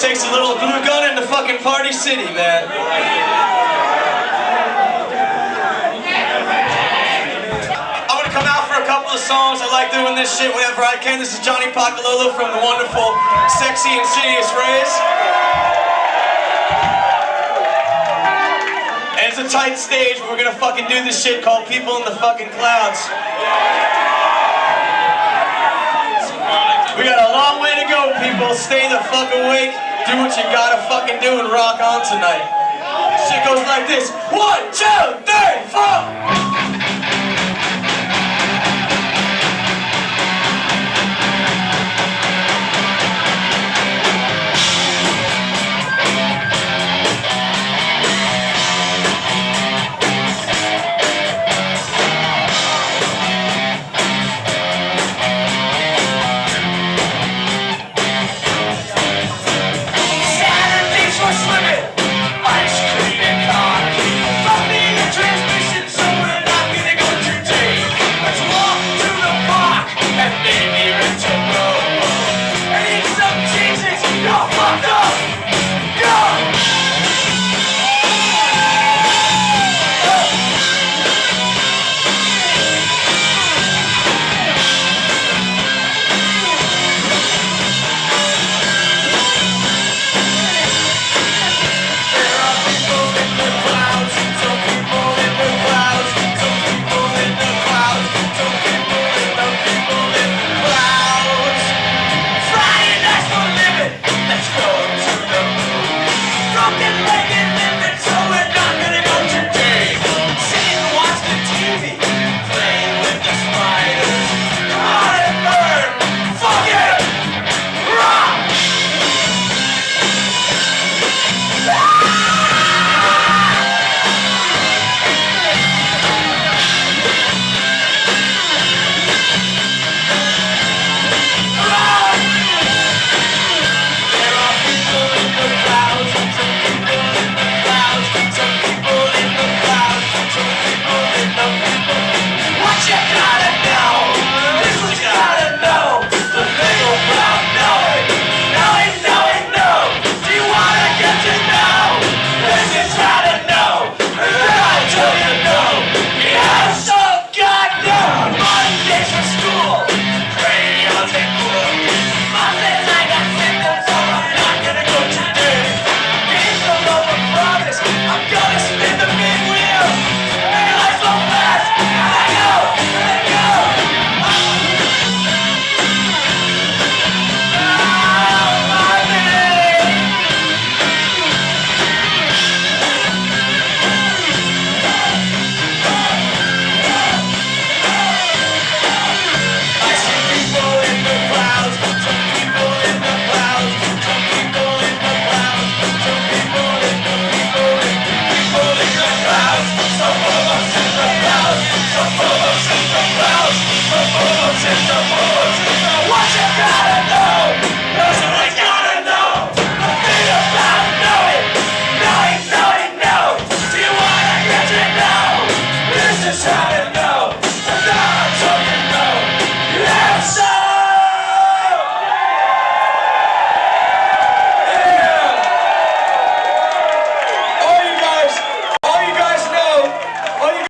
Takes a little glue gun in the fucking party city, man. I'm gonna come out for a couple of songs. I like doing this shit whenever I can. This is Johnny Pacalolo from the wonderful Sexy Insidious Rays. And it's a tight stage, but we're gonna fucking do this shit called People in the Fucking Clouds. We got a long way to go, people. Stay the fuck awake. Do what you gotta fucking do and rock on tonight. Shit goes like this. 1, 2, 3, 4. It's the